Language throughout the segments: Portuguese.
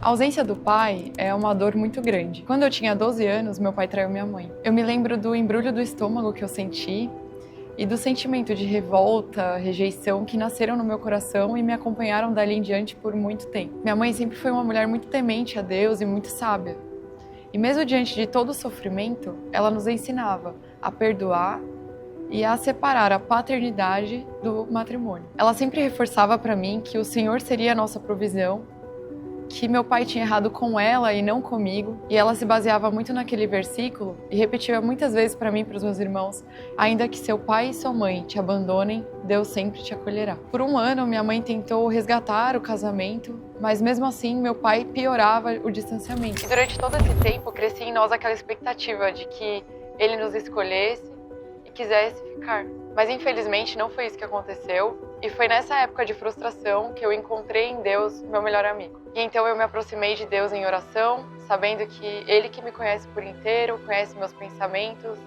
A ausência do pai é uma dor muito grande. Quando eu tinha 12 anos, meu pai traiu minha mãe. Eu me lembro do embrulho do estômago que eu senti e do sentimento de revolta, rejeição que nasceram no meu coração e me acompanharam dali em diante por muito tempo. Minha mãe sempre foi uma mulher muito temente a Deus e muito sábia. E mesmo diante de todo o sofrimento, ela nos ensinava a perdoar e a separar a paternidade do matrimônio. Ela sempre reforçava para mim que o Senhor seria a nossa provisão, que meu pai tinha errado com ela e não comigo, e ela se baseava muito naquele versículo e repetia muitas vezes para mim e para os meus irmãos: ainda que seu pai e sua mãe te abandonem, Deus sempre te acolherá. Por um ano, minha mãe tentou resgatar o casamento, mas mesmo assim meu pai piorava o distanciamento. E durante todo esse tempo crescia em nós aquela expectativa de que ele nos escolhesse e quisesse ficar. Mas infelizmente não foi isso que aconteceu, e foi nessa época de frustração que eu encontrei em Deus meu melhor amigo. E então eu me aproximei de Deus em oração, sabendo que Ele que me conhece por inteiro, conhece meus pensamentos,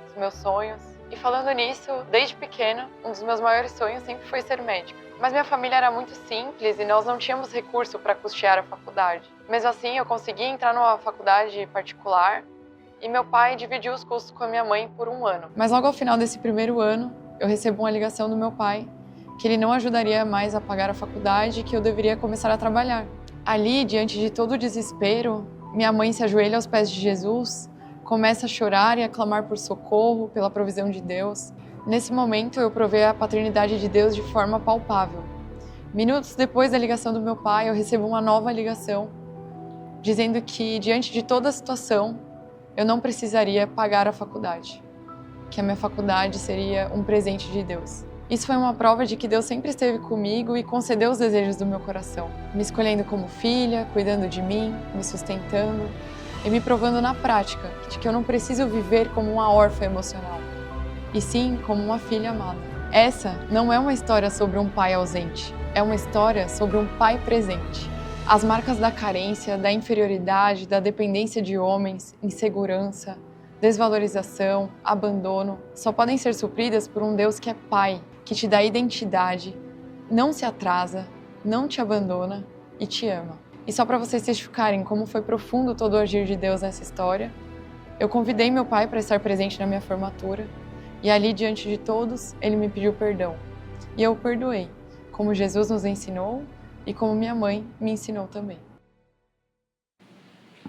os meus sonhos. E falando nisso, desde pequena, um dos meus maiores sonhos sempre foi ser médica. Mas minha família era muito simples e nós não tínhamos recurso para custear a faculdade. Mesmo assim, eu consegui entrar numa faculdade particular e meu pai dividiu os custos com a minha mãe por um ano. Mas logo ao final desse primeiro ano, eu recebo uma ligação do meu pai que ele não ajudaria mais a pagar a faculdade e que eu deveria começar a trabalhar. Ali, diante de todo o desespero, minha mãe se ajoelha aos pés de Jesus, começa a chorar e a clamar por socorro, pela provisão de Deus. Nesse momento, eu provei a paternidade de Deus de forma palpável. Minutos depois da ligação do meu pai, eu recebo uma nova ligação, dizendo que, diante de toda a situação, eu não precisaria pagar a faculdade, que a minha faculdade seria um presente de Deus. Isso foi uma prova de que Deus sempre esteve comigo e concedeu os desejos do meu coração, me escolhendo como filha, cuidando de mim, me sustentando e me provando na prática de que eu não preciso viver como uma órfã emocional, e sim como uma filha amada. Essa não é uma história sobre um pai ausente, é uma história sobre um pai presente. As marcas da carência, da inferioridade, da dependência de homens, insegurança, desvalorização, abandono, só podem ser supridas por um Deus que é pai, que te dá identidade, não se atrasa, não te abandona e te ama. E só para vocês testificarem como foi profundo todo o agir de Deus nessa história, eu convidei meu pai para estar presente na minha formatura e ali, diante de todos, ele me pediu perdão. E eu o perdoei, como Jesus nos ensinou e como minha mãe me ensinou também.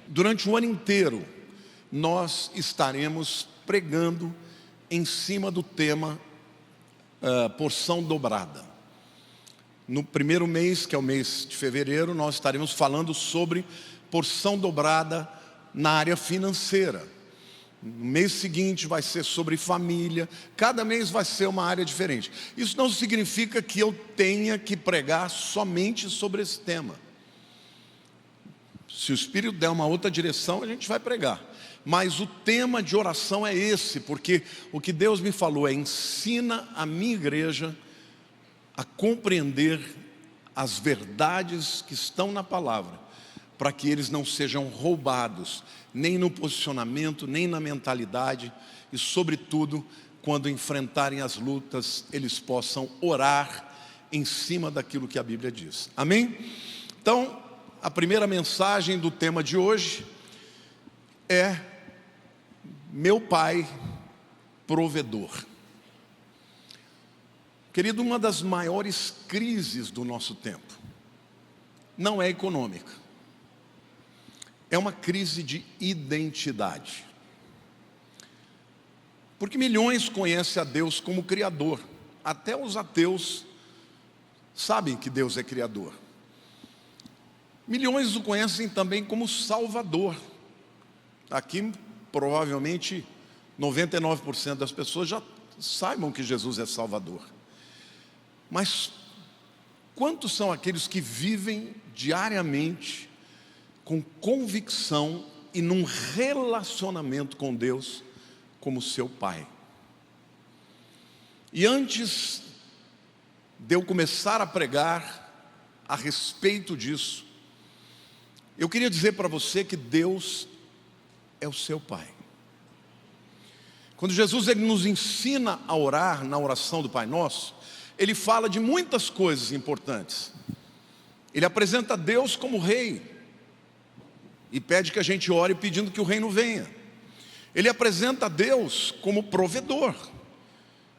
Durante o ano inteiro, nós estaremos pregando em cima do tema porção dobrada. No primeiro mês, que é o mês de fevereiro, nós estaremos falando sobre porção dobrada na área financeira. No mês seguinte vai ser sobre família. Cada mês vai ser uma área diferente. Isso não significa que eu tenha que pregar somente sobre esse tema. Se o Espírito der uma outra direção, a gente vai pregar. Mas o tema de oração é esse, porque o que Deus me falou é: ensina a minha igreja a compreender as verdades que estão na palavra, para que eles não sejam roubados, nem no posicionamento, nem na mentalidade, e sobretudo, quando enfrentarem as lutas, eles possam orar em cima daquilo que a Bíblia diz. Amém? Então, a primeira mensagem do tema de hoje é: meu pai provedor. Querido, uma das maiores crises do nosso tempo não é econômica, é uma crise de identidade. Porque milhões conhecem a Deus como Criador, até os ateus sabem que Deus é Criador. Milhões o conhecem também como Salvador. Aqui, provavelmente, 99% das pessoas já saibam que Jesus é Salvador. Mas quantos são aqueles que vivem diariamente com convicção e num relacionamento com Deus como seu Pai? E antes de eu começar a pregar a respeito disso, eu queria dizer para você que Deus é o seu Pai. Quando Jesus ele nos ensina a orar na oração do Pai Nosso, ele fala de muitas coisas importantes. Ele apresenta Deus como Rei, e pede que a gente ore pedindo que o reino venha. Ele apresenta a Deus como provedor.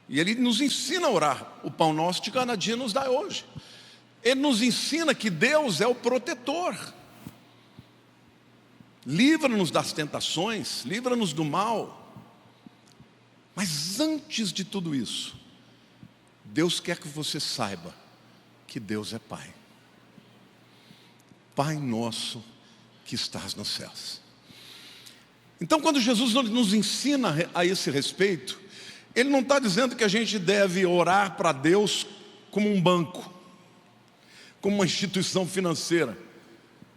E Ele nos ensina a orar. O pão nosso de cada dia nos dá hoje. Ele nos ensina que Deus é o protetor. Livra-nos das tentações, livra-nos do mal. Mas antes de tudo isso, Deus quer que você saiba que Deus é Pai. Pai nosso que estás nos céus. Então, quando Jesus nos ensina a esse respeito, Ele não está dizendo que a gente deve orar para Deus como um banco, como uma instituição financeira,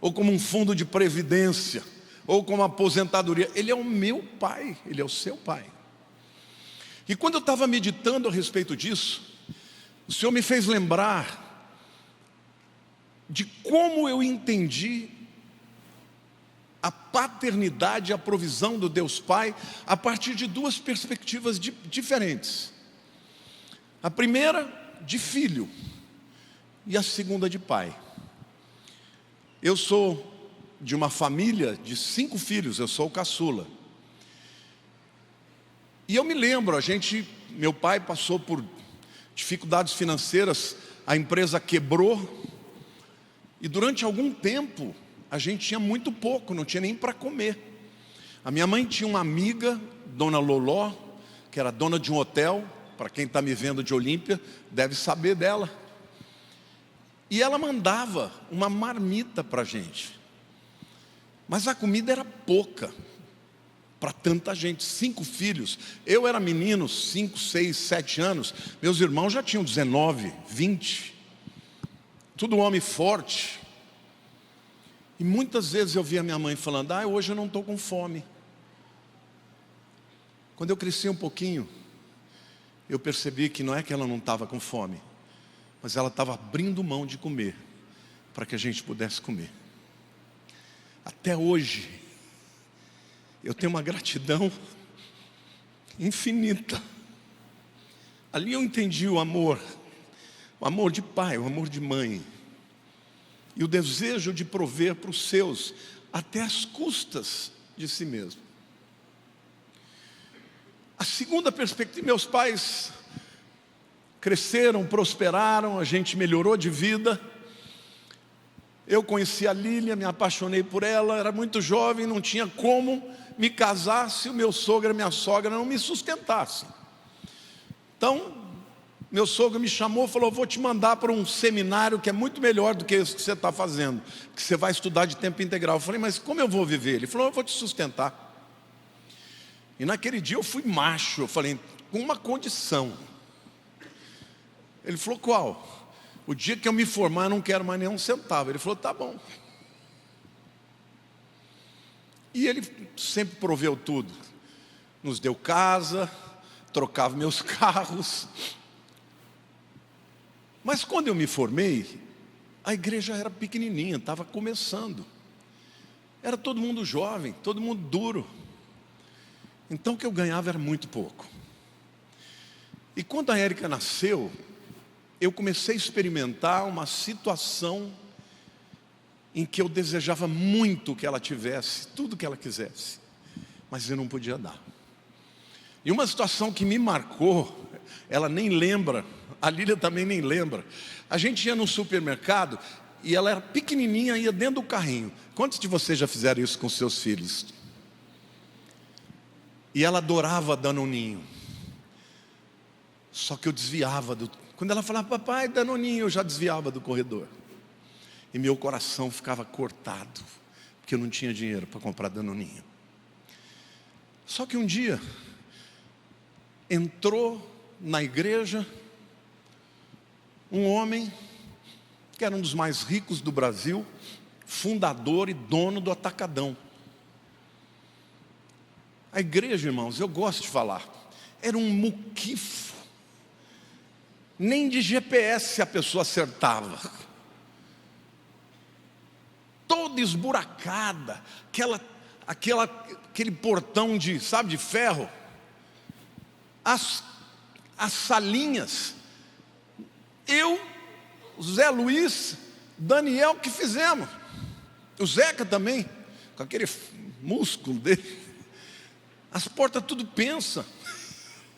ou como um fundo de previdência, ou como uma aposentadoria. Ele é o meu Pai, Ele é o seu Pai. E quando eu estava meditando a respeito disso, o Senhor me fez lembrar de como eu entendi a paternidade e a provisão do Deus Pai a partir de duas perspectivas diferentes. A primeira de filho e a segunda de pai. Eu sou de uma família de 5 filhos, eu sou o caçula. E eu me lembro, meu pai passou por dificuldades financeiras, a empresa quebrou, e durante algum tempo a gente tinha muito pouco, não tinha nem para comer. A minha mãe tinha uma amiga, Dona Loló, que era dona de um hotel. Para quem está me vendo de Olímpia, deve saber dela. E ela mandava uma marmita para a gente. Mas a comida era pouca para tanta gente, 5 filhos. Eu era menino, 5, 6, 7 anos. Meus irmãos já tinham 19, 20. Tudo homem forte. E muitas vezes eu via minha mãe falando: hoje eu não estou com fome. Quando eu cresci um pouquinho, eu percebi que não é que ela não estava com fome, mas ela estava abrindo mão de comer, para que a gente pudesse comer. Até hoje, eu tenho uma gratidão infinita. Ali eu entendi o amor de pai, o amor de mãe, e o desejo de prover para os seus, até às custas de si mesmo. A segunda perspectiva, meus pais cresceram, prosperaram, a gente melhorou de vida. Eu conheci a Lília, me apaixonei por ela, era muito jovem, não tinha como me casar se o meu sogro e a minha sogra não me sustentassem. Então, meu sogro me chamou e falou: vou te mandar para um seminário que é muito melhor do que isso que você está fazendo, que você vai estudar de tempo integral. Eu falei: mas como eu vou viver? Ele falou: eu vou te sustentar. E naquele dia eu fui macho, eu falei: com uma condição. Ele falou: qual? O dia que eu me formar eu não quero mais nenhum centavo. Ele falou: tá bom. E ele sempre proveu tudo. Nos deu casa, trocava meus carros. Mas quando eu me formei, a igreja era pequenininha, estava começando. Era todo mundo jovem, todo mundo duro. Então o que eu ganhava era muito pouco. E quando a Érica nasceu, eu comecei a experimentar uma situação em que eu desejava muito que ela tivesse tudo que ela quisesse, mas eu não podia dar. E uma situação que me marcou, ela nem lembra, a Lília também nem lembra. A gente ia no supermercado e ela era pequenininha, ia dentro do carrinho. Quantos de vocês já fizeram isso com seus filhos? E ela adorava Danoninho. Só que eu desviava quando ela falava: papai, Danoninho, eu já desviava do corredor. E meu coração ficava cortado, porque eu não tinha dinheiro para comprar Danoninho. Só que um dia, entrou na igreja um homem que era um dos mais ricos do Brasil, fundador e dono do Atacadão. A igreja, irmãos, eu gosto de falar, era um muquifo. Nem de GPS a pessoa acertava. Toda esburacada, aquele portão de ferro. As salinhas. Eu, Zé Luiz, Daniel que fizemos. O Zeca também. com aquele músculo dele. As portas tudo pensa,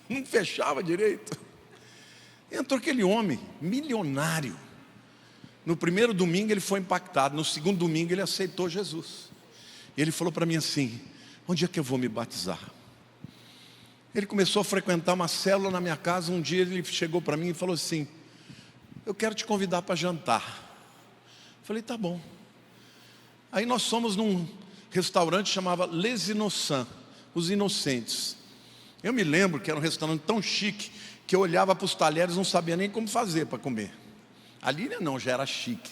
não fechava direito. Entrou aquele homem, milionário. No primeiro domingo ele foi impactado, no segundo domingo ele aceitou Jesus. E ele falou para mim assim: onde é que eu vou me batizar? Ele começou a frequentar uma célula na minha casa. Um dia ele chegou para mim e falou assim: eu quero te convidar para jantar. Eu falei: tá bom. Aí nós fomos num restaurante que chamava Les Innocents, Os Inocentes. Eu me lembro que era um restaurante tão chique que eu olhava para os talheres e não sabia nem como fazer para comer. Ali não, já era chique.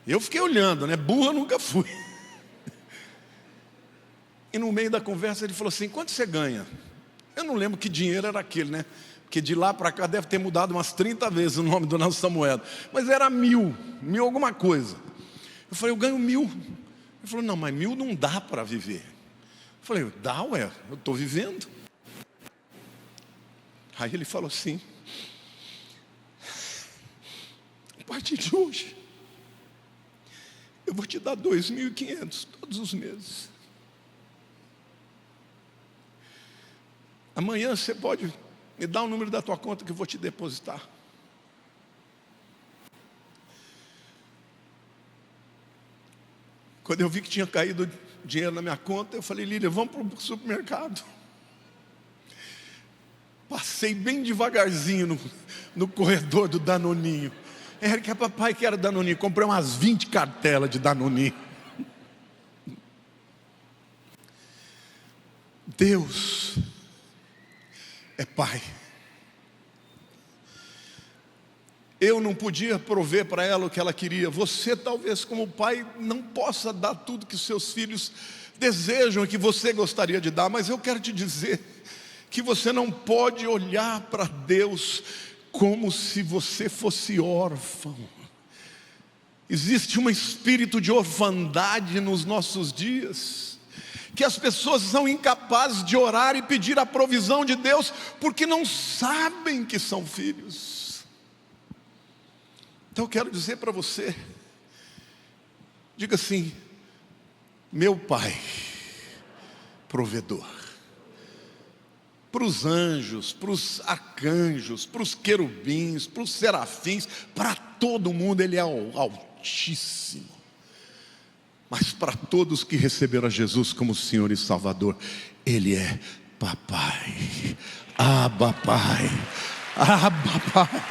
Eu fiquei olhando, né? Burra nunca fui. E no meio da conversa ele falou assim: quanto você ganha? Eu não lembro que dinheiro era aquele, né? Porque de lá para cá deve ter mudado umas 30 vezes o nome do nosso moeda. Mas era 1.000 alguma coisa. Eu falei: eu ganho 1.000. Ele falou: não, mas 1.000 não dá para viver. Eu falei: dá, ué, eu estou vivendo. Aí ele falou assim: a partir de hoje eu vou te dar 2.500 todos os meses. Amanhã você pode me dar o número da tua conta que eu vou te depositar. Quando eu vi que tinha caído dinheiro na minha conta, eu falei: Lília, vamos para o supermercado. Passei bem devagarzinho no corredor do Danoninho. Era que a papai que era Danoninho. Comprei umas 20 cartelas de Danoninho. Deus é Pai. Eu não podia prover para ela o que ela queria. Você talvez como pai não possa dar tudo que seus filhos desejam e que você gostaria de dar. Mas eu quero te dizer que você não pode olhar para Deus como se você fosse órfão. Existe um espírito de orfandade nos nossos dias, que as pessoas são incapazes de orar e pedir a provisão de Deus, porque não sabem que são filhos. Então eu quero dizer para você, diga assim: meu Pai, provedor. Para os anjos, para os arcanjos, para os querubins, para os serafins, para todo mundo Ele é o Altíssimo. Mas para todos que receberam a Jesus como Senhor e Salvador, Ele é Papai. Abba Pai, Abba Pai.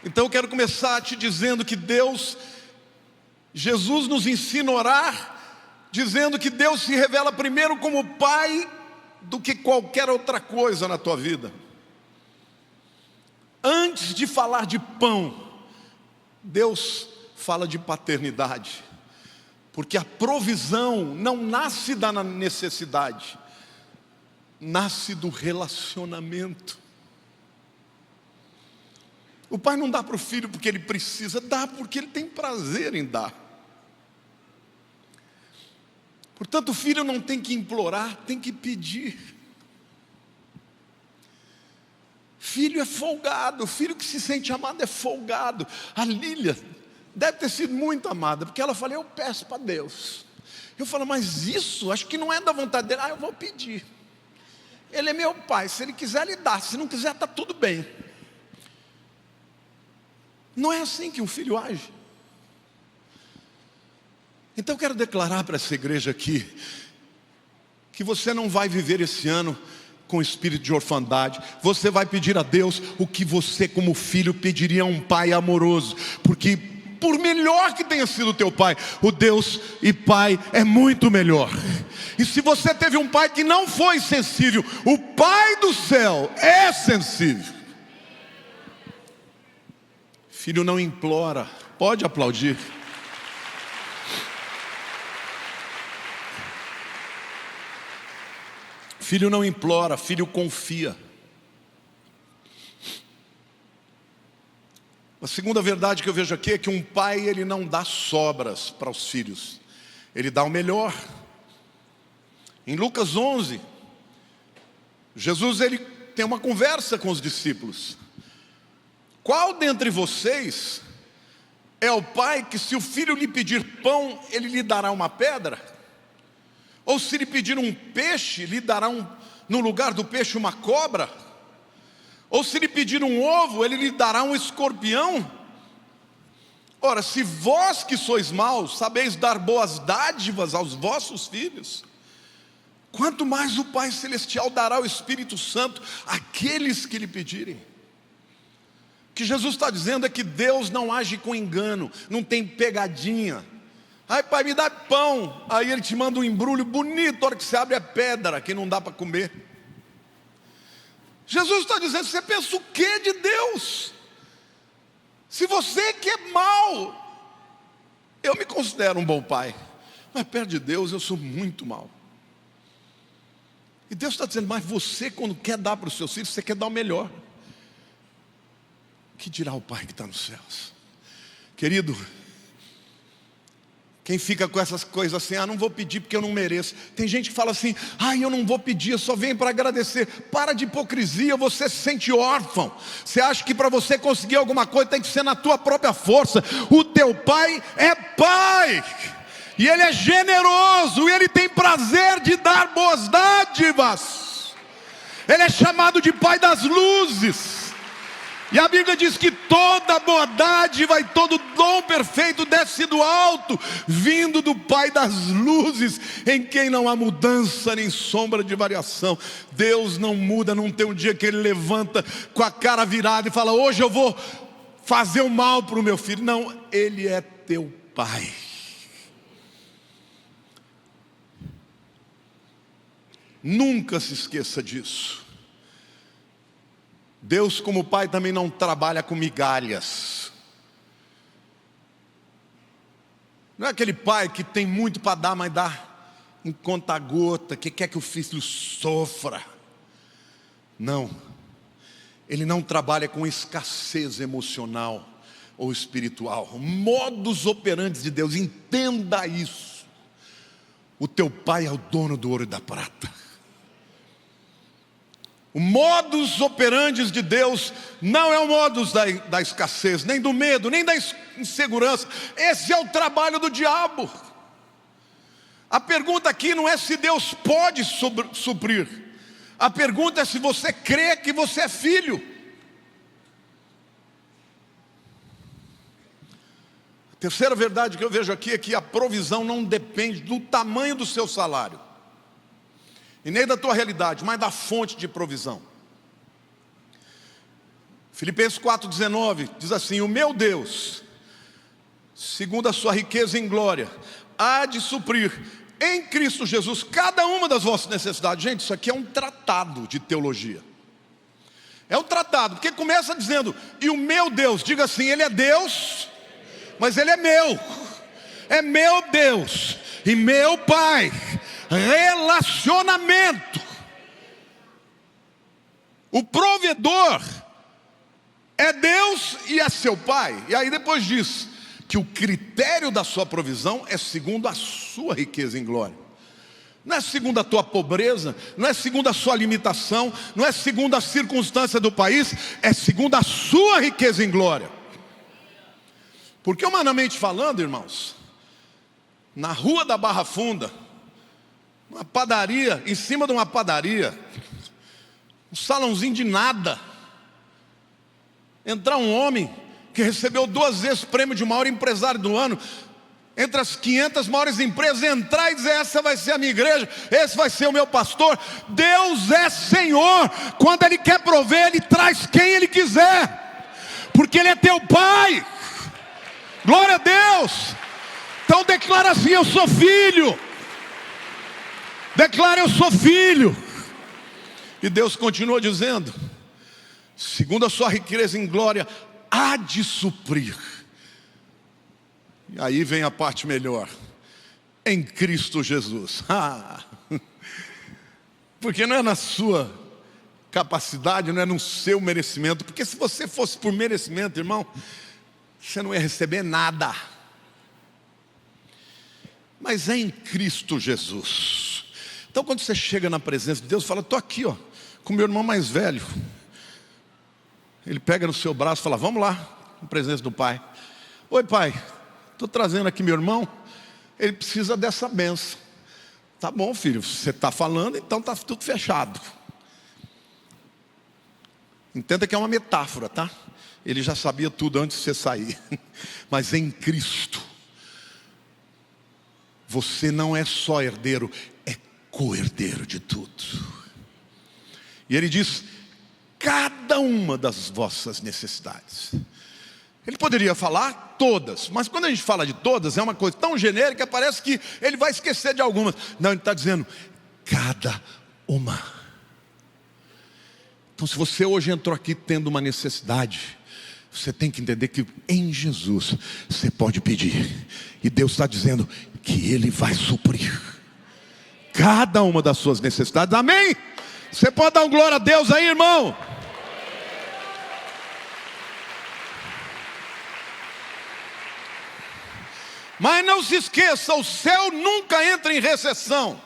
Então eu quero começar te dizendo que Jesus nos ensina a orar, dizendo que Deus se revela primeiro como Pai do que qualquer outra coisa na tua vida. Antes de falar de pão, Deus fala de paternidade, porque a provisão não nasce da necessidade, nasce do relacionamento. O pai não dá para o filho porque ele precisa, dá porque ele tem prazer em dar. Portanto, o filho não tem que implorar, tem que pedir. Filho é folgado, o filho que se sente amado é folgado. A Lília deve ter sido muito amada, porque ela fala: eu peço para Deus. Eu falo: mas isso, acho que não é da vontade dele. Eu vou pedir. Ele é meu pai, se ele quiser ele dá, se não quiser está tudo bem. Não é assim que um filho age. Então eu quero declarar para essa igreja aqui, que você não vai viver esse ano com espírito de orfandade. Você vai pedir a Deus o que você como filho pediria a um pai amoroso, porque por melhor que tenha sido o teu pai, o Deus e Pai é muito melhor. E se você teve um pai que não foi sensível, o Pai do céu é sensível. Filho não implora, pode aplaudir. Filho não implora, filho confia. A segunda verdade que eu vejo aqui é que um pai, ele não dá sobras para os filhos, ele dá o melhor. Em Lucas 11, Jesus ele tem uma conversa com os discípulos. Qual dentre vocês é o pai que, se o filho lhe pedir pão, ele lhe dará uma pedra? Ou se lhe pedir um peixe, lhe dará no lugar do peixe uma cobra? Ou se lhe pedir um ovo, ele lhe dará um escorpião? Ora, se vós que sois maus, sabeis dar boas dádivas aos vossos filhos, quanto mais o Pai Celestial dará o Espírito Santo àqueles que lhe pedirem. O que Jesus está dizendo é que Deus não age com engano, não tem pegadinha. Ai, pai, me dá pão. Aí ele te manda um embrulho bonito, a hora que você abre é pedra, que não dá para comer. Jesus está dizendo, você pensa o que de Deus? Se você que é mau, eu me considero um bom pai, mas perto de Deus eu sou muito mau. E Deus está dizendo, mas você quando quer dar para os seus filhos, você quer dar o melhor. O que dirá o Pai que está nos céus? Querido, quem fica com essas coisas assim, não vou pedir porque eu não mereço. Tem gente que fala assim, eu não vou pedir, eu só venho para agradecer. Para de hipocrisia, você se sente órfão. Você acha que para você conseguir alguma coisa tem que ser na tua própria força. O teu pai é pai, e ele é generoso, e ele tem prazer de dar boas dádivas. Ele é chamado de Pai das luzes. E a Bíblia diz que toda boa dádiva e todo dom perfeito desce do alto, vindo do Pai das luzes, em quem não há mudança nem sombra de variação. Deus não muda, não tem um dia que Ele levanta com a cara virada e fala, hoje eu vou fazer o mal para o meu filho. Não, Ele é teu Pai. Nunca se esqueça disso. Deus como Pai também não trabalha com migalhas. Não é aquele pai que tem muito para dar, mas dá em conta-gota, que quer que o filho sofra. Não, Ele não trabalha com escassez emocional ou espiritual. Modus operandi de Deus, entenda isso. O teu Pai é o dono do ouro e da prata. O modus operandi de Deus não é o modus da escassez, nem do medo, nem da insegurança. Esse é o trabalho do diabo. A pergunta aqui não é se Deus pode suprir. A pergunta é se você crê que você é filho. A terceira verdade que eu vejo aqui é que a provisão não depende do tamanho do seu salário, e nem da tua realidade, mas da fonte de provisão. Filipenses 4,19 diz assim, o meu Deus, segundo a sua riqueza em glória, há de suprir em Cristo Jesus cada uma das vossas necessidades. Gente, isso aqui é um tratado de teologia. É um tratado, porque começa dizendo, e o meu Deus, diga assim, Ele é Deus, mas Ele é meu Deus, e meu Pai. Relacionamento. O provedor é Deus e é seu Pai. E aí depois diz que o critério da sua provisão é segundo a sua riqueza em glória. Não é segundo a tua pobreza, não é segundo a sua limitação, não é segundo a circunstância do país, é segundo a sua riqueza em glória. Porque humanamente falando, irmãos, na rua da Barra Funda, uma padaria, em cima de uma padaria, um salãozinho de nada, entrar um homem que recebeu 2 vezes prêmio de maior empresário do ano, entre as 500 maiores empresas, entrar e dizer, essa vai ser a minha igreja, esse vai ser o meu pastor. Deus é Senhor, quando Ele quer prover, Ele traz quem Ele quiser, porque Ele é teu Pai. Glória a Deus. Então declara assim, eu sou filho. Declara, eu sou filho. E Deus continua dizendo, segundo a sua riqueza em glória, há de suprir. E aí vem a parte melhor, em Cristo Jesus. Porque não é na sua capacidade, não é no seu merecimento. Porque se você fosse por merecimento, irmão, você não ia receber nada. Mas é em Cristo Jesus. Então quando você chega na presença de Deus, fala, estou aqui, com meu irmão mais velho. Ele pega no seu braço e fala: vamos lá, em presença do pai. Oi, pai, estou trazendo aqui meu irmão, ele precisa dessa benção. Tá bom, filho, você está falando, então está tudo fechado. Entenda que é uma metáfora, tá? Ele já sabia tudo antes de você sair. Mas em Cristo, você não é só herdeiro, é co-herdeiro de tudo. E ele diz: cada uma das vossas necessidades. Ele poderia falar todas, mas quando a gente fala de todas, é uma coisa tão genérica, parece que ele vai esquecer de algumas. Não, ele está dizendo cada uma. Então, se você hoje entrou aqui tendo uma necessidade, você tem que entender que em Jesus você pode pedir, e Deus está dizendo que Ele vai suprir cada uma das suas necessidades. Amém? Você pode dar um glória a Deus aí, irmão? Mas não se esqueça, o céu nunca entra em recessão.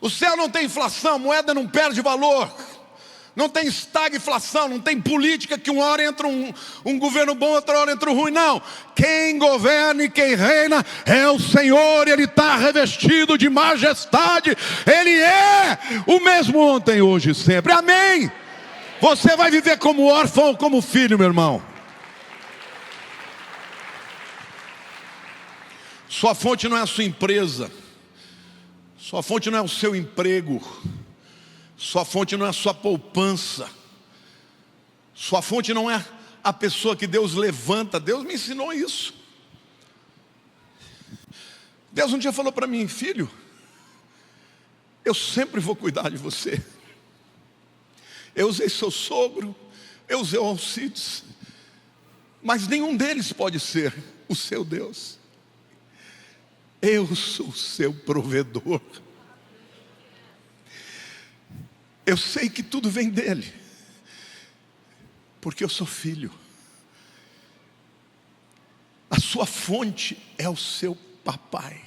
O céu não tem inflação, a moeda não perde valor. Não tem estagflação, não tem política que uma hora entra um governo bom, outra hora entra um ruim. Não, quem governa e quem reina é o Senhor. Ele está revestido de majestade. Ele é o mesmo ontem, hoje e sempre. Amém? Você vai viver como órfão ou como filho, meu irmão. Sua fonte não é a sua empresa, sua fonte não é o seu emprego, sua fonte não é a sua poupança, sua fonte não é a pessoa que Deus levanta. Deus me ensinou isso. Deus um dia falou para mim: filho, eu sempre vou cuidar de você. Eu usei seu sogro, eu usei o Alcides, mas nenhum deles pode ser o seu Deus. Eu sou o seu provedor. Eu sei que tudo vem dele, porque eu sou filho. A sua fonte é o seu papai,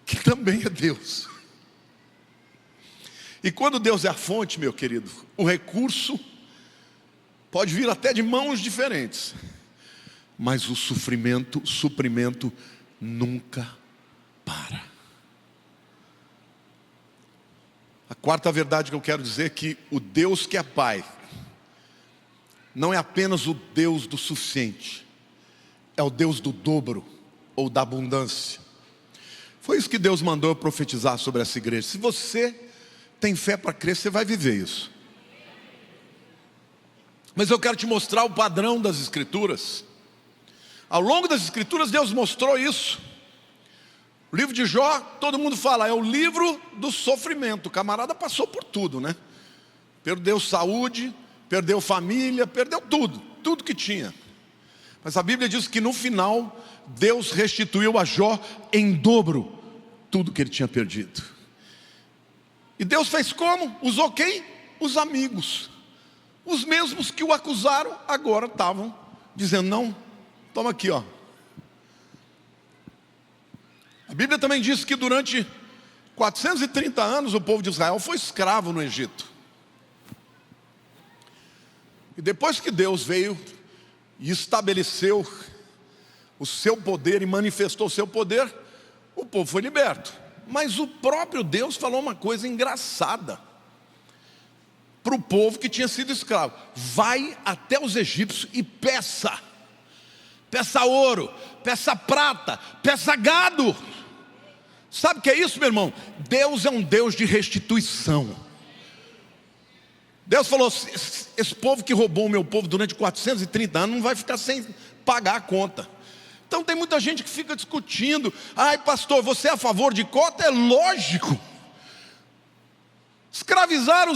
que também é Deus. E quando Deus é a fonte, meu querido, o recurso pode vir até de mãos diferentes, mas o suprimento nunca para. A quarta verdade que eu quero dizer é que o Deus que é Pai não é apenas o Deus do suficiente, é o Deus do dobro ou da abundância. Foi isso que Deus mandou eu profetizar sobre essa igreja. Se você tem fé para crer, você vai viver isso. Mas eu quero te mostrar o padrão das Escrituras. Ao longo das Escrituras, Deus mostrou isso. O livro de Jó, todo mundo fala, é o livro do sofrimento. O camarada passou por tudo, né? Perdeu saúde, perdeu família, perdeu tudo que tinha. Mas a Bíblia diz que no final, Deus restituiu a Jó em dobro tudo que ele tinha perdido. E Deus fez como? Usou quem? Os amigos. Os mesmos que o acusaram, agora estavam dizendo: não, toma aqui, ó. A Bíblia também diz que durante 430 anos o povo de Israel foi escravo no Egito. E depois que Deus veio e estabeleceu o seu poder e manifestou o seu poder, o povo foi liberto. Mas o próprio Deus falou uma coisa engraçada para o povo que tinha sido escravo: vai até os egípcios e peça ouro, peça prata, peça gado. Sabe o que é isso, meu irmão? Deus é um Deus de restituição. Deus falou: esse povo que roubou o meu povo durante 430 anos não vai ficar sem pagar a conta. Então tem muita gente que fica discutindo: ai pastor, você é a favor de cota? É lógico. Escravizaram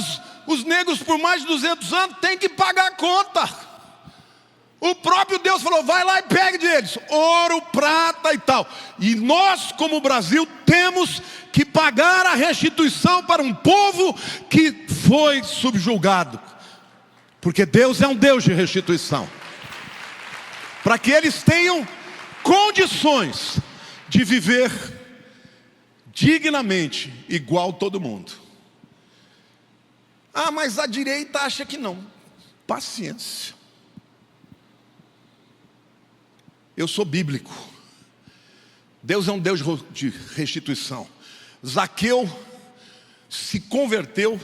os negros por mais de 200 anos, tem que pagar a conta. O próprio Deus falou: vai lá e pegue deles ouro, prata e tal. E nós, como Brasil, temos que pagar a restituição para um povo que foi subjugado, porque Deus é um Deus de restituição, para que eles tenham condições de viver dignamente, igual todo mundo. Ah, mas a direita acha que não. Paciência. Eu sou bíblico. Deus é um Deus de restituição. Zaqueu se converteu,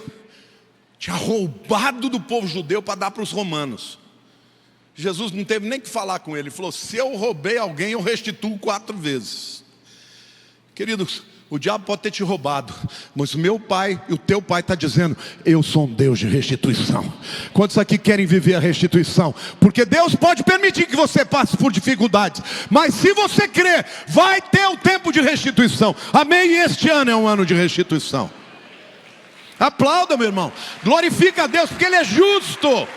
tinha roubado do povo judeu para dar para os romanos. Jesus não teve nem que falar com ele. Ele falou: se eu roubei alguém, eu restituo 4 vezes. Queridos, o diabo pode ter te roubado, mas o meu pai e o teu pai está dizendo: eu sou um Deus de restituição. Quantos aqui querem viver a restituição? Porque Deus pode permitir que você passe por dificuldades, mas se você crer, vai ter o tempo de restituição. Amém? E este ano é um ano de restituição. Aplauda, meu irmão. Glorifica a Deus, porque Ele é justo.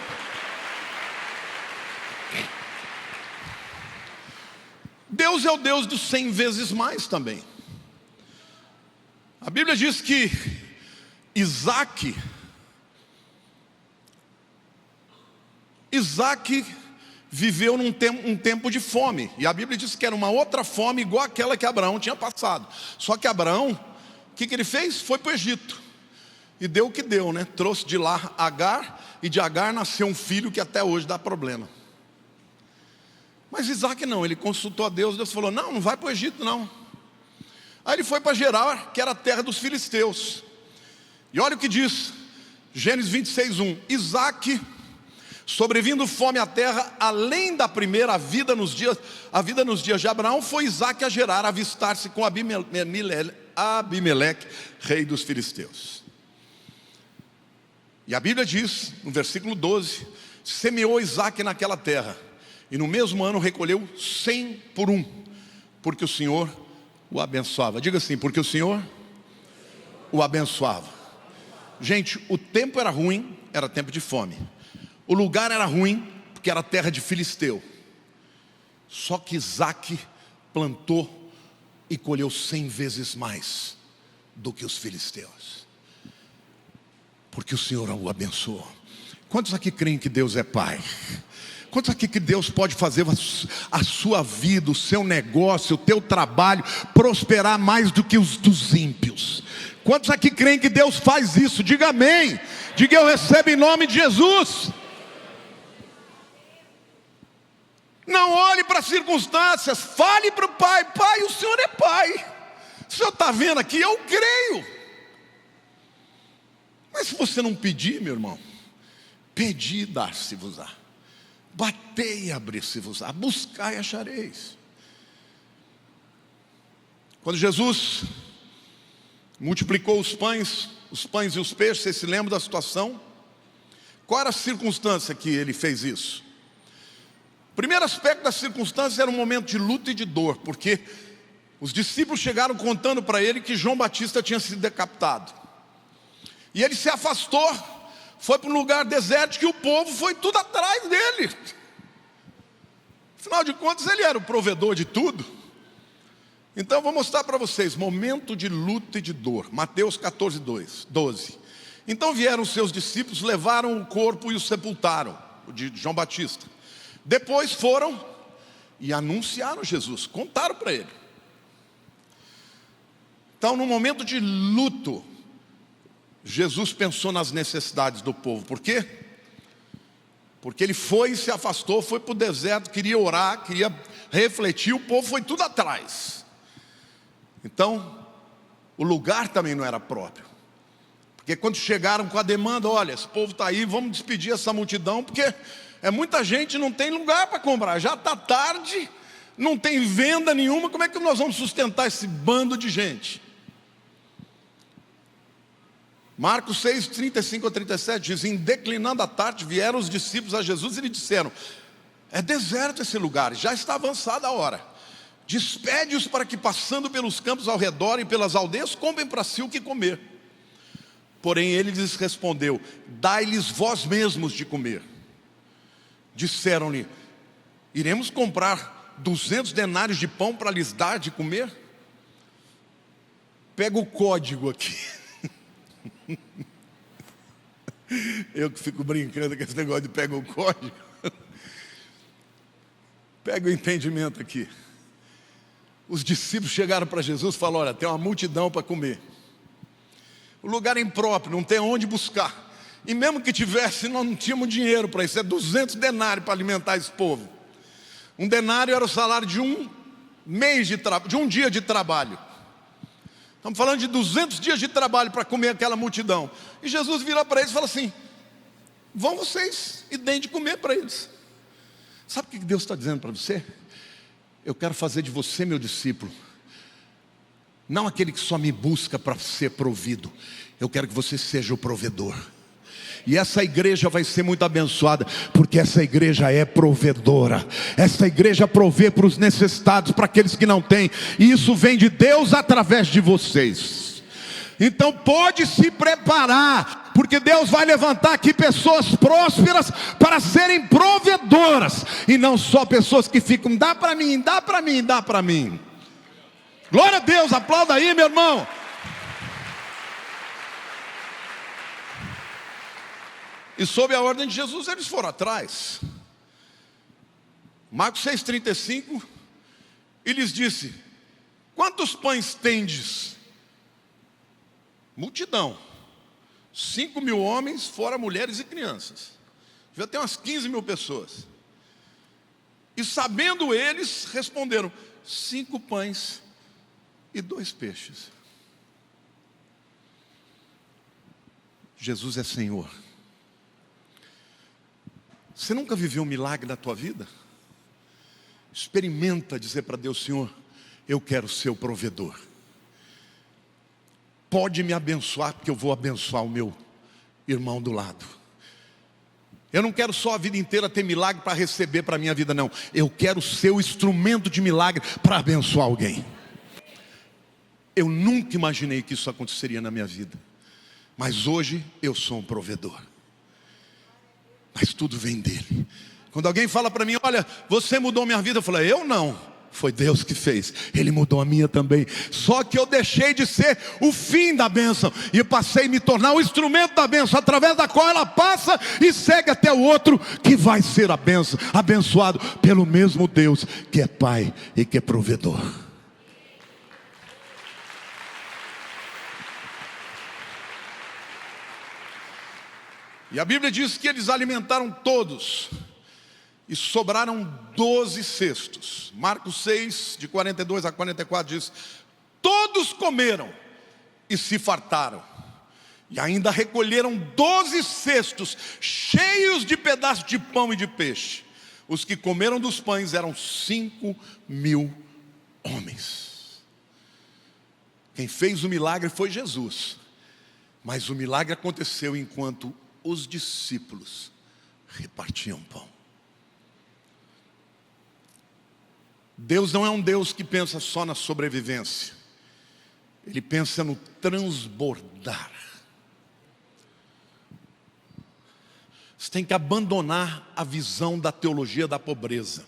Deus é o Deus dos 100 vezes mais também. A Bíblia diz que Isaac viveu um tempo de fome. E a Bíblia diz que era uma outra fome igual àquela que Abraão tinha passado. Só que Abraão, o que ele fez? Foi para o Egito. E deu o que deu, né? Trouxe de lá Agar, e de Agar nasceu um filho que até hoje dá problema. Mas Isaac não, ele consultou a Deus. Deus falou: não vai para o Egito não. Aí ele foi para Gerar, que era a terra dos filisteus. E olha o que diz Gênesis 26:1. Isaac, sobrevindo fome à terra, além da primeira, a vida nos dias de Abraão, foi Isaac a Gerar, avistar-se com Abimeleque, rei dos filisteus. E a Bíblia diz, no versículo 12: semeou Isaac naquela terra, e no mesmo ano recolheu 100 por 1, porque o Senhor o abençoava. Diga assim: porque o Senhor o abençoava. Gente, o tempo era ruim, era tempo de fome. O lugar era ruim, porque era terra de filisteu. Só que Isaac plantou e colheu 100 vezes mais do que os filisteus, porque o Senhor o abençoou. Quantos aqui creem que Deus é Pai? Quantos aqui que Deus pode fazer a sua vida, o seu negócio, o teu trabalho prosperar mais do que os dos ímpios? Quantos aqui creem que Deus faz isso? Diga amém. Diga: eu recebo em nome de Jesus. Não olhe para as circunstâncias, fale para o Pai: Pai, o Senhor é Pai. O Senhor está vendo aqui, eu creio. Mas se você não pedir, meu irmão, pedi e dar-se-vos-á. Batei e abrir-se-vos-á. Buscai e achareis. Quando Jesus multiplicou os pães e os peixes, você se lembra da situação? Qual era a circunstância que ele fez isso? O primeiro aspecto da circunstância era um momento de luta e de dor, porque os discípulos chegaram contando para ele que João Batista tinha sido decapitado. E ele se afastou, foi para um lugar desértico, e o povo foi tudo atrás dele. Afinal de contas, ele era o provedor de tudo. Então eu vou mostrar para vocês, momento de luta e de dor. Mateus 14:12. Então vieram os seus discípulos, levaram o corpo e o sepultaram, o de João Batista. Depois foram e anunciaram Jesus, contaram para ele. Então, no momento de luto, Jesus pensou nas necessidades do povo. Por quê? Porque ele foi e se afastou, foi para o deserto, queria orar, queria refletir, o povo foi tudo atrás. Então, o lugar também não era próprio. Porque quando chegaram com a demanda: olha, esse povo está aí, vamos despedir essa multidão, porque é muita gente, não tem lugar para comprar, já está tarde, não tem venda nenhuma, como é que nós vamos sustentar esse bando de gente? Marcos 6:35-37 diz: em declinando a tarde, vieram os discípulos a Jesus e lhe disseram: é deserto esse lugar, já está avançada a hora. Despede-os para que, passando pelos campos ao redor e pelas aldeias, comprem para si o que comer. Porém ele lhes respondeu: dai-lhes vós mesmos de comer. Disseram-lhe: iremos comprar 200 denários de pão para lhes dar de comer? Pega o código aqui. Eu que fico brincando com esse negócio de pega o código. Pega o entendimento aqui. Os discípulos chegaram para Jesus e falaram: olha, tem uma multidão para comer. O lugar é impróprio, não tem onde buscar. E mesmo que tivesse, nós não tínhamos dinheiro para isso. É 200 denários para alimentar esse povo. Um denário era o salário de um dia de trabalho. Estamos falando de 200 dias de trabalho para comer aquela multidão. E Jesus vira para eles e fala assim: vão vocês e deem de comer para eles. Sabe o que Deus está dizendo para você? Eu quero fazer de você meu discípulo, não aquele que só me busca para ser provido. Eu quero que você seja o provedor. E essa igreja vai ser muito abençoada, porque essa igreja é provedora. Essa igreja provê para os necessitados, para aqueles que não têm. E isso vem de Deus através de vocês. Então pode se preparar, porque Deus vai levantar aqui pessoas prósperas para serem provedoras, e não só pessoas que ficam: dá para mim, dá para mim, dá para mim. Glória a Deus, aplauda aí, meu irmão. E sob a ordem de Jesus eles foram atrás. Marcos 6,35, e lhes disse: quantos pães tendes? Multidão, 5.000 homens, fora mulheres e crianças. Já tem umas 15.000 pessoas. E sabendo eles, responderam: 5 pães e 2 peixes. Jesus é Senhor. Você nunca viveu um milagre na tua vida? Experimenta dizer para Deus: Senhor, eu quero ser o provedor. Pode me abençoar, porque eu vou abençoar o meu irmão do lado. Eu não quero só a vida inteira ter milagre para receber para a minha vida, não. Eu quero ser o instrumento de milagre para abençoar alguém. Eu nunca imaginei que isso aconteceria na minha vida, mas hoje eu sou um provedor. Mas tudo vem dele. Quando alguém fala para mim: olha, você mudou minha vida, eu falo: eu não, foi Deus que fez. Ele mudou a minha também. Só que eu deixei de ser o fim da bênção, e eu passei a me tornar o instrumento da bênção, através da qual ela passa e segue até o outro que vai ser a bênção, abençoado pelo mesmo Deus que é Pai e que é provedor. E a Bíblia diz que eles alimentaram todos, e sobraram 12 cestos. Marcos 6, de 42 a 44 diz: todos comeram e se fartaram, e ainda recolheram 12 cestos cheios de pedaços de pão e de peixe. Os que comeram dos pães eram 5.000 homens. Quem fez o milagre foi Jesus, mas o milagre aconteceu enquanto os discípulos repartiam pão. Deus não é um Deus que pensa só na sobrevivência. Ele pensa no transbordar. Você tem que abandonar a visão da teologia da pobreza.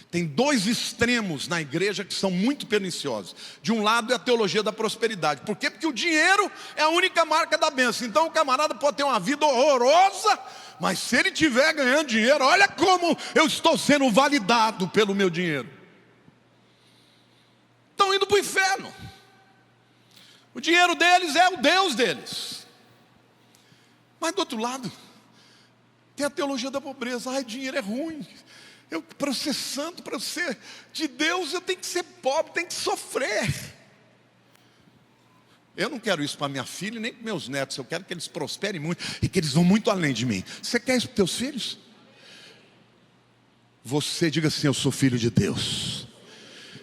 Tem 2 extremos na igreja que são muito perniciosos. De um lado é a teologia da prosperidade. Por quê? Porque o dinheiro é a única marca da bênção. Então o camarada pode ter uma vida horrorosa, mas se ele estiver ganhando dinheiro, olha como eu estou sendo validado pelo meu dinheiro. Estão indo para o inferno. O dinheiro deles é o Deus deles. Mas do outro lado tem a teologia da pobreza. Ai, dinheiro é ruim. Para eu ser santo, para eu ser de Deus, eu tenho que ser pobre, tenho que sofrer. Eu não quero isso para minha filha, nem para meus netos. Eu quero que eles prosperem muito e que eles vão muito além de mim. Você quer isso para os teus filhos? Você diga assim: eu sou filho de Deus.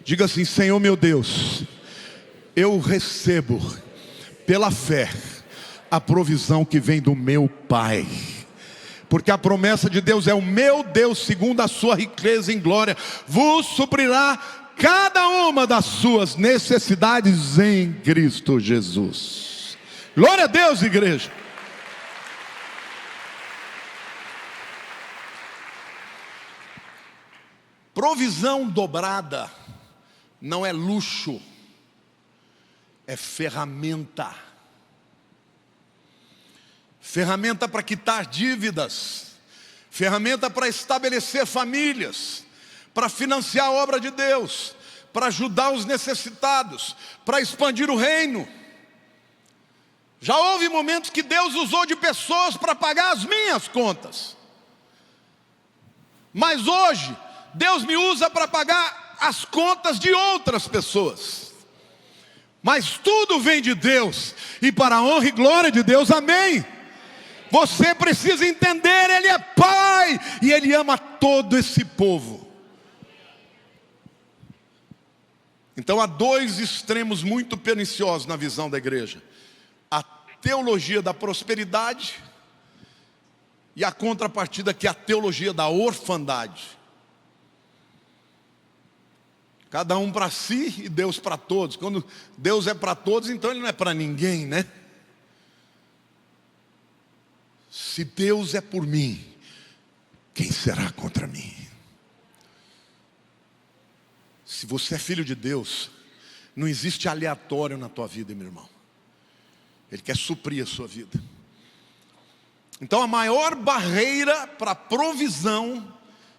Diga assim: Senhor meu Deus, eu recebo pela fé a provisão que vem do meu Pai. Porque a promessa de Deus é: o meu Deus, segundo a sua riqueza em glória, vos suprirá cada uma das suas necessidades em Cristo Jesus. Glória a Deus, igreja. Provisão dobrada não é luxo, é ferramenta. Ferramenta para quitar dívidas, ferramenta para estabelecer famílias, para financiar a obra de Deus, para ajudar os necessitados, para expandir o reino. Já houve momentos que Deus usou de pessoas para pagar as minhas contas. Mas hoje, Deus me usa para pagar as contas de outras pessoas. Mas tudo vem de Deus, e para a honra e glória de Deus, amém. Você precisa entender, Ele é Pai, e Ele ama todo esse povo. Então há dois extremos muito perniciosos na visão da igreja: a teologia da prosperidade e a contrapartida, que é a teologia da orfandade. Cada um para si e Deus para todos. Quando Deus é para todos, então Ele não é para ninguém, né? Se Deus é por mim, quem será contra mim? Se você é filho de Deus, não existe aleatório na tua vida, meu irmão. Ele quer suprir a sua vida. Então a maior barreira para a provisão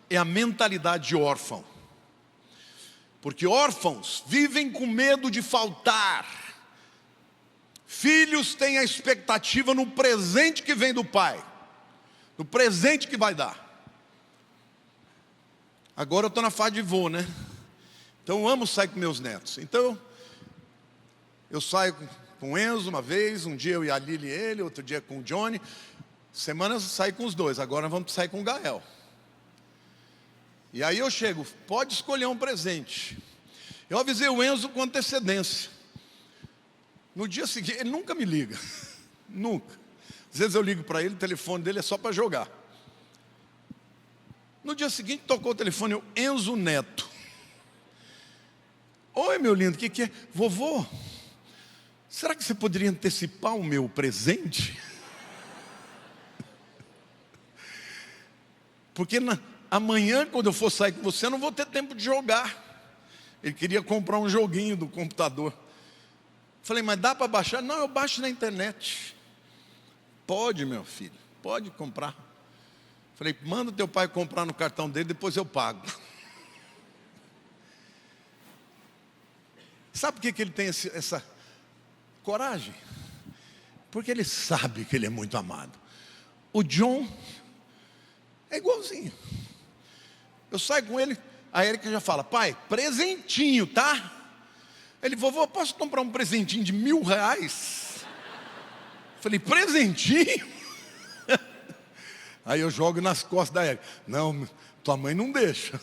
é a mentalidade de órfão. Porque órfãos vivem com medo de faltar. Filhos têm a expectativa no presente que vem do pai, no presente que vai dar. Agora eu estou na fase de vô, né? Então eu amo sair com meus netos. Então eu saio com o Enzo uma vez, um dia eu e a Lili e ele, outro dia com o Johnny. Semana eu saio com os dois, agora nós vamos sair com o Gael. E aí eu chego, pode escolher um presente. Eu avisei o Enzo com antecedência. No dia seguinte, ele nunca me liga. Nunca. Às vezes eu ligo para ele, o telefone dele é só para jogar. No dia seguinte tocou o telefone, o Enzo Neto. Oi, meu lindo, o que é? Vovô, será que você poderia antecipar o meu presente? Porque amanhã, quando eu for sair com você, eu não vou ter tempo de jogar. Ele queria comprar um joguinho do computador. Falei, mas dá para baixar? Não, eu baixo na internet. Pode, meu filho, pode comprar. Falei, manda teu pai comprar no cartão dele, depois eu pago. Sabe por que ele tem essa coragem? Porque ele sabe que ele é muito amado. O John é igualzinho. Eu saio com ele, a Erika já fala, pai, presentinho, tá? Ele, vovô, posso comprar um presentinho de R$1.000? Falei, presentinho? Aí eu jogo nas costas da Erika. Não, tua mãe não deixa.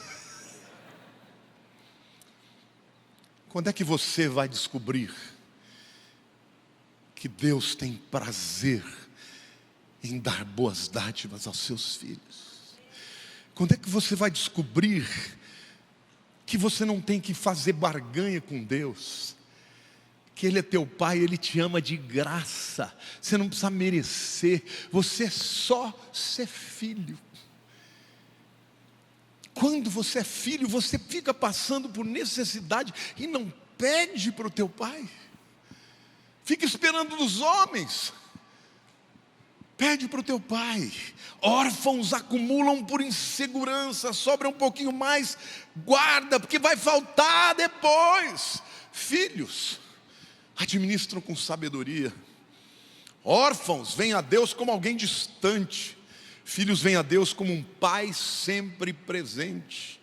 Quando é que você vai descobrir que Deus tem prazer em dar boas dádivas aos seus filhos? Quando é que você vai descobrir que você não tem que fazer barganha com Deus? Que Ele é teu Pai, Ele te ama de graça. Você não precisa merecer, você é só ser filho. Quando você é filho, você fica passando por necessidade e não pede para o teu pai. Fica esperando dos homens. Pede para o teu pai. Órfãos acumulam por insegurança, sobra um pouquinho mais, guarda, porque vai faltar depois. Filhos administram com sabedoria. Órfãos vêm a Deus como alguém distante. Filhos vêm a Deus como um pai sempre presente.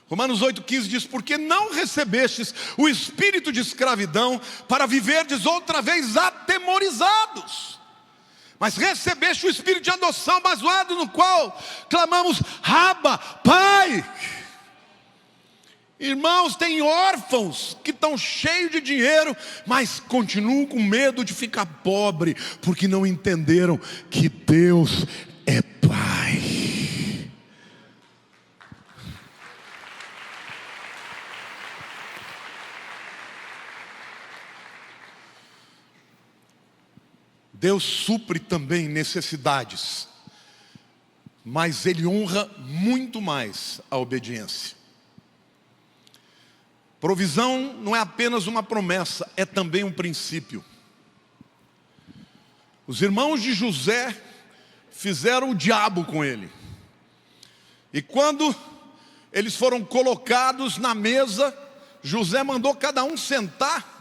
Romanos 8,15 diz, porque não recebestes o espírito de escravidão para viverdes outra vez atemorizados, mas recebeste o espírito de adoção, baseado no qual clamamos, Abba, Pai. Irmãos, tem órfãos que estão cheios de dinheiro, mas continuam com medo de ficar pobre, porque não entenderam que Deus é Pai. Deus supre também necessidades, mas Ele honra muito mais a obediência. Provisão não é apenas uma promessa, é também um princípio. Os irmãos de José fizeram o diabo com ele. E quando eles foram colocados na mesa, José mandou cada um sentar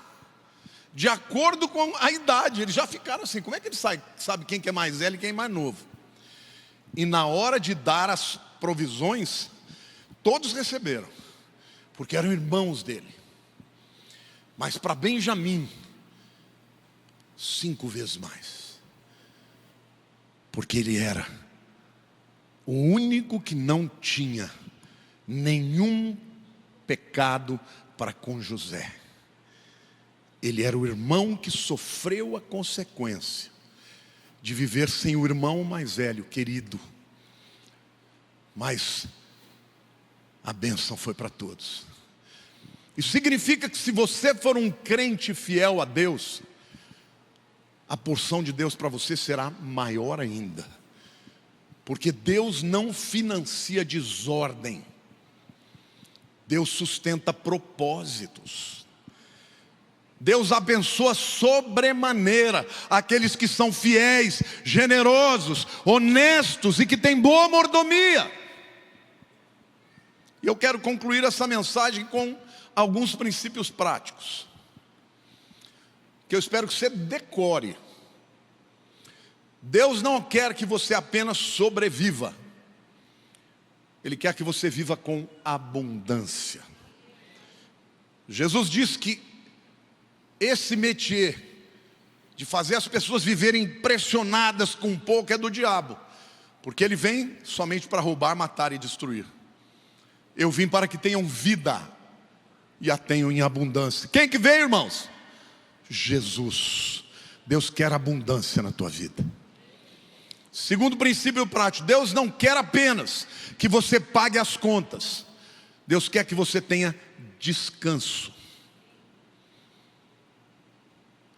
de acordo com a idade. Eles já ficaram assim, como é que ele sabe quem que é mais velho e quem é mais novo? E na hora de dar as provisões, todos receberam, porque eram irmãos dele. Mas para Benjamim, 5 vezes mais, porque ele era o único que não tinha nenhum pecado para com José. Ele era o irmão que sofreu a consequência de viver sem o irmão mais velho, querido. Mas a bênção foi para todos. Isso significa que se você for um crente fiel a Deus, a porção de Deus para você será maior ainda. Porque Deus não financia desordem. Deus sustenta propósitos. Deus abençoa sobremaneira aqueles que são fiéis, generosos, honestos e que têm boa mordomia. E eu quero concluir essa mensagem com alguns princípios práticos, que eu espero que você decore. Deus não quer que você apenas sobreviva. Ele quer que você viva com abundância. Jesus disse que esse métier de fazer as pessoas viverem impressionadas com pouco é do diabo, porque ele vem somente para roubar, matar e destruir. Eu vim para que tenham vida e a tenham em abundância. Quem que veio, irmãos? Jesus. Deus quer abundância na tua vida. Segundo princípio prático, Deus não quer apenas que você pague as contas. Deus quer que você tenha descanso.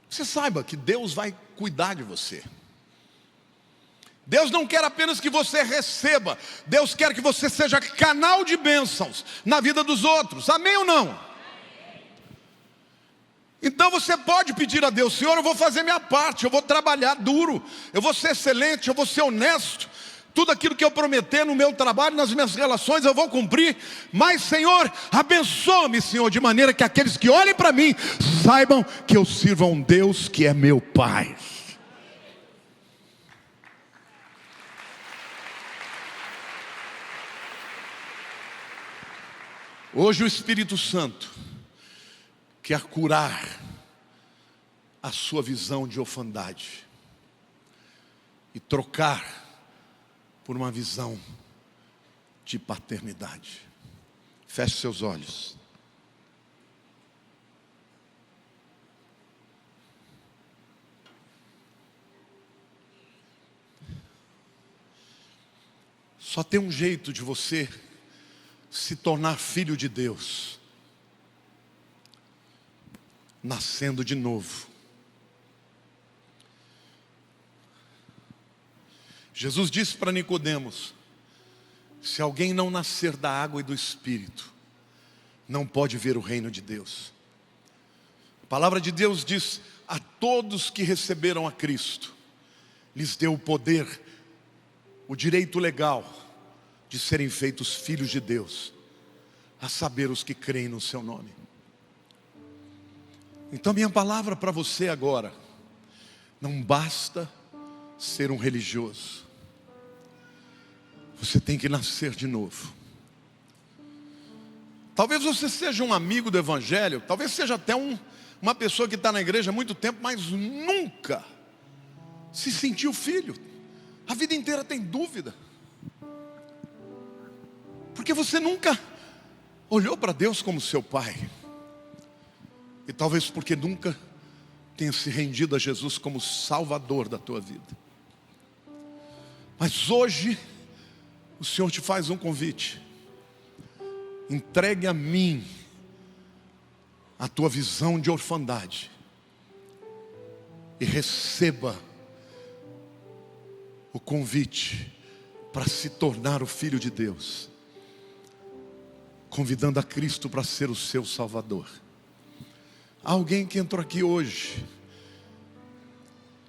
Você saiba que Deus vai cuidar de você. Deus não quer apenas que você receba. Deus quer que você seja canal de bênçãos na vida dos outros. Amém ou não? Então você pode pedir a Deus: Senhor, eu vou fazer minha parte, eu vou trabalhar duro, eu vou ser excelente, eu vou ser honesto. Tudo aquilo que eu prometer no meu trabalho, nas minhas relações, eu vou cumprir. Mas, Senhor, abençoa-me, Senhor, de maneira que aqueles que olhem para mim saibam que eu sirvo a um Deus que é meu Pai. Hoje o Espírito Santo quer curar a sua visão de orfandade e trocar por uma visão de paternidade. Feche seus olhos. Só tem um jeito de você se tornar filho de Deus: nascendo de novo. Jesus disse para Nicodemos: se alguém não nascer da água e do Espírito, não pode ver o reino de Deus. A palavra de Deus diz: a todos que receberam a Cristo, lhes deu o poder, o direito legal de serem feitos filhos de Deus, a saber, os que creem no seu nome. Então minha palavra para você agora: não basta ser um religioso, você tem que nascer de novo. Talvez você seja um amigo do Evangelho, talvez seja até uma pessoa que está na igreja há muito tempo, mas nunca se sentiu filho. A vida inteira tem dúvida, porque você nunca olhou para Deus como seu Pai. E talvez porque nunca tenha se rendido a Jesus como Salvador da tua vida. Mas hoje o Senhor te faz um convite: entregue a mim a tua visão de orfandade e receba o convite para se tornar o Filho de Deus, convidando a Cristo para ser o seu Salvador. Há alguém que entrou aqui hoje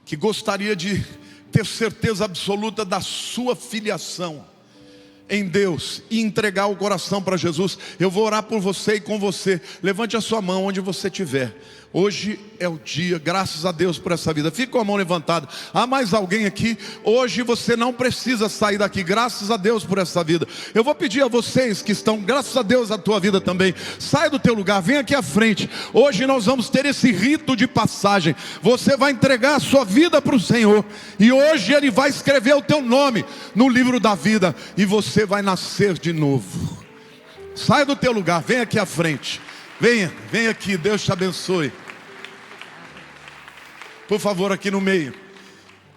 que gostaria de ter certeza absoluta da sua filiação em Deus e entregar o coração para Jesus? Eu vou orar por você e com você. Levante a sua mão onde você estiver. Hoje é o dia, graças a Deus por essa vida. Fica com a mão levantada. Há mais alguém aqui? Hoje você não precisa sair daqui, graças a Deus por essa vida. Eu vou pedir a vocês que estão, graças a Deus a tua vida também, sai do teu lugar, vem aqui à frente. Hoje nós vamos ter esse rito de passagem. Você vai entregar a sua vida para o Senhor, e hoje Ele vai escrever o teu nome no livro da vida, e você vai nascer de novo. Sai do teu lugar, vem aqui à frente. Venha aqui, Deus te abençoe. Por favor, aqui no meio.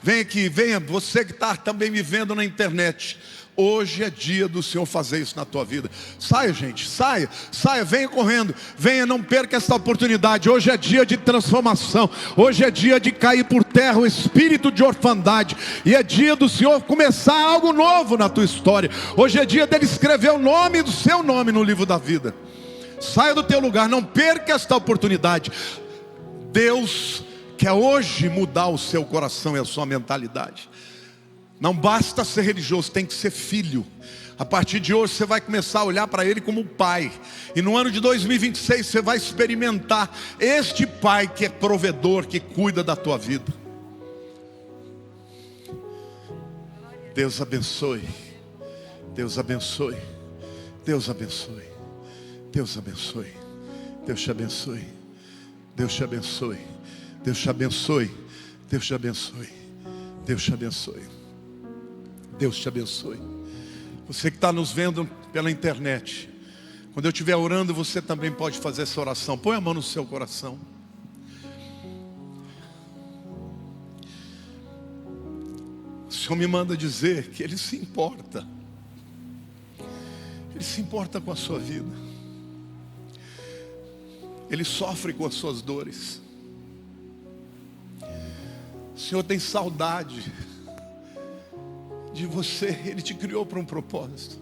Vem aqui, venha, você que está também me vendo na internet. Hoje é dia do Senhor fazer isso na tua vida. Saia, gente, saia, venha correndo. Venha, não perca essa oportunidade. Hoje é dia de transformação. Hoje é dia de cair por terra o espírito de orfandade. E é dia do Senhor começar algo novo na tua história. Hoje é dia dele escrever o nome do seu nome no livro da vida. Saia do teu lugar, não perca esta oportunidade. Deus quer hoje mudar o seu coração e a sua mentalidade. Não basta ser religioso, tem que ser filho. A partir de hoje você vai começar a olhar para Ele como pai. E no ano de 2026 você vai experimentar este pai que é provedor, que cuida da tua vida. Deus abençoe. Deus abençoe. Deus abençoe. Deus abençoe. Deus te abençoe. Deus te abençoe. Deus te abençoe. Deus te abençoe. Deus te abençoe. Deus te abençoe. Você que está nos vendo pela internet, quando eu estiver orando, você também pode fazer essa oração. Põe a mão no seu coração. O Senhor me manda dizer que Ele se importa. Ele se importa com a sua vida. Ele sofre com as suas dores. O Senhor tem saudade de você. Ele te criou para um propósito.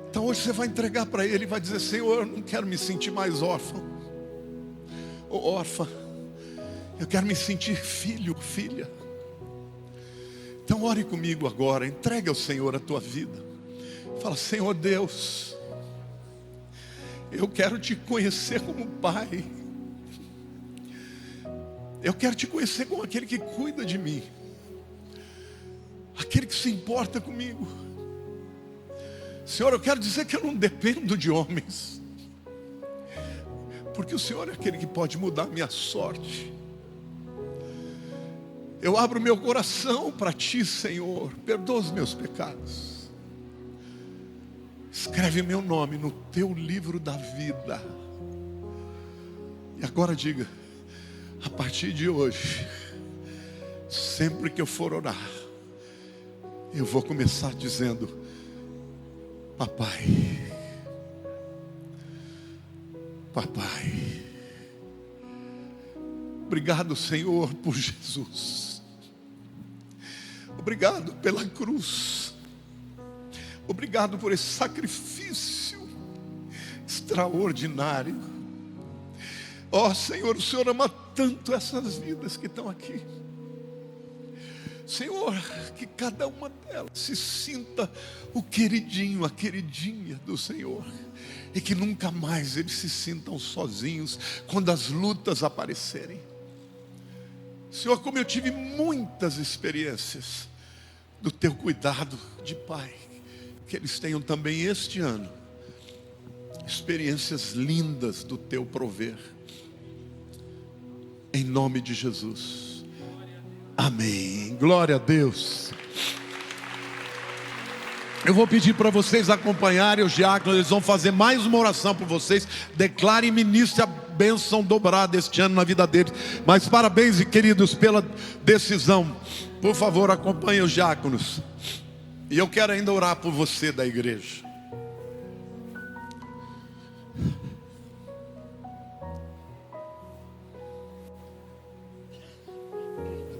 Então hoje você vai entregar para Ele e vai dizer: Senhor, eu não quero me sentir mais órfão ou órfã. Eu quero me sentir filho, filha. Então ore comigo agora. Entregue ao Senhor a tua vida. Fala: Senhor Deus, eu quero te conhecer como Pai. Eu quero te conhecer como aquele que cuida de mim, aquele que se importa comigo. Senhor, eu quero dizer que eu não dependo de homens, porque o Senhor é aquele que pode mudar a minha sorte. Eu abro meu coração para Ti, Senhor. Perdoa os meus pecados. Escreve meu nome no Teu livro da vida. E agora diga: a partir de hoje, sempre que eu for orar, eu vou começar dizendo: Papai, Papai. Obrigado, Senhor, por Jesus. Obrigado pela cruz. Obrigado por esse sacrifício extraordinário. Ó Senhor, o Senhor ama tanto essas vidas que estão aqui. Senhor, que cada uma delas se sinta o queridinho, a queridinha do Senhor. E que nunca mais eles se sintam sozinhos quando as lutas aparecerem. Senhor, como eu tive muitas experiências do Teu cuidado de Pai, que eles tenham também este ano experiências lindas do Teu prover. Em nome de Jesus. Amém. Glória a Deus. Eu vou pedir para vocês acompanharem os diáconos. Eles vão fazer mais uma oração por vocês. Declare e ministre a bênção dobrada este ano na vida deles. Mas parabéns, queridos, pela decisão. Por favor, acompanhem os diáconos. E eu quero ainda orar por você da igreja.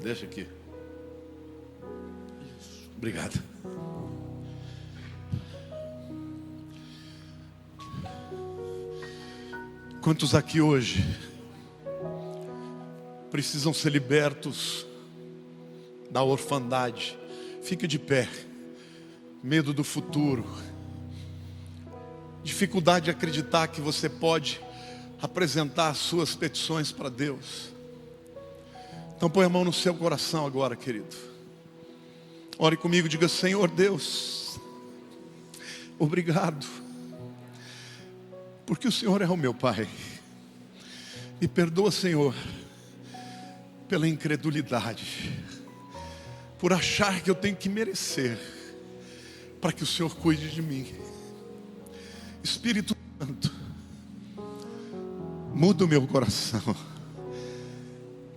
Deixa aqui. Obrigado. Quantos aqui hoje precisam ser libertos da orfandade? Fique de pé. Medo do futuro, dificuldade de acreditar que você pode apresentar as suas petições para Deus. Então põe a mão no seu coração agora, querido. Ore comigo, diga: Senhor Deus, obrigado, porque o Senhor é o meu Pai. Me perdoa, Senhor, pela incredulidade, por achar que eu tenho que merecer para que o Senhor cuide de mim. Espírito Santo, muda o meu coração,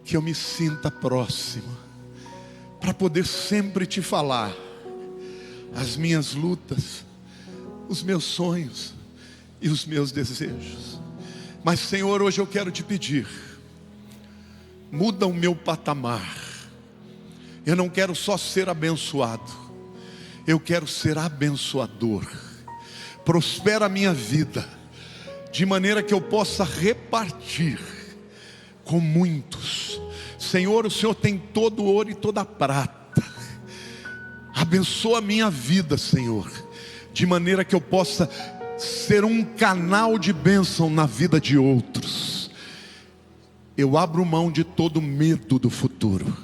que eu me sinta próximo, para poder sempre te falar as minhas lutas, os meus sonhos e os meus desejos. Mas, Senhor, hoje eu quero te pedir, muda o meu patamar. Eu não quero só ser abençoado, eu quero ser abençoador. Prospera a minha vida, de maneira que eu possa repartir com muitos. Senhor, o Senhor tem todo o ouro e toda a prata. Abençoa a minha vida, Senhor, de maneira que eu possa ser um canal de bênção na vida de outros. Eu abro mão de todo medo do futuro,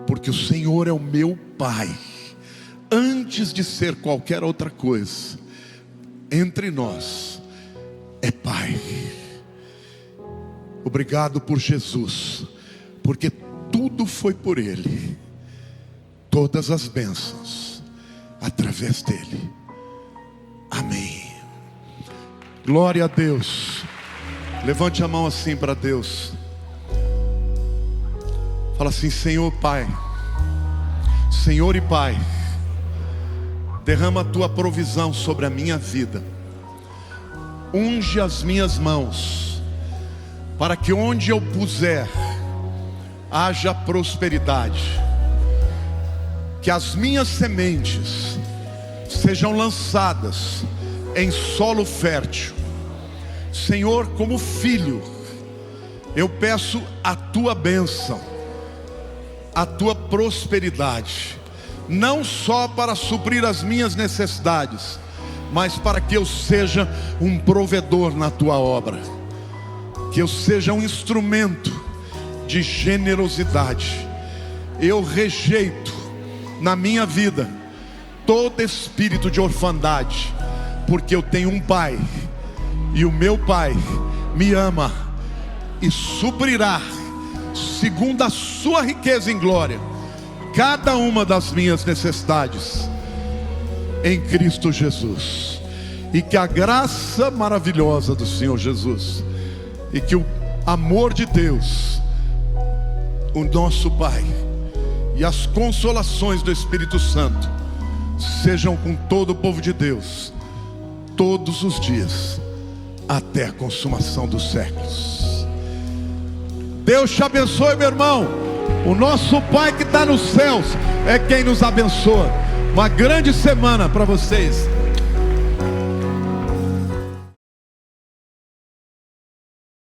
porque o Senhor é o meu Pai. Antes de ser qualquer outra coisa, entre nós é Pai. Obrigado por Jesus, porque tudo foi por Ele, todas as bênçãos através dEle. Amém. Glória a Deus. Levante a mão assim para Deus. Fala assim: Senhor Pai, Senhor e Pai, derrama a tua provisão sobre a minha vida. Unge as minhas mãos, para que onde eu puser haja prosperidade. Que as minhas sementes sejam lançadas em solo fértil. Senhor, como filho, eu peço a tua bênção, a tua prosperidade, não só para suprir as minhas necessidades, mas para que eu seja um provedor na tua obra, que eu seja um instrumento de generosidade. Eu rejeito na minha vida todo espírito de orfandade, porque eu tenho um Pai, e o meu Pai me ama e suprirá, segundo a sua riqueza em glória, cada uma das minhas necessidades em Cristo Jesus. E que a graça maravilhosa do Senhor Jesus, e que o amor de Deus, o nosso Pai, e as consolações do Espírito Santo sejam com todo o povo de Deus, todos os dias, até a consumação dos séculos. Deus te abençoe, meu irmão. O nosso Pai que está nos céus é quem nos abençoa. Uma grande semana para vocês.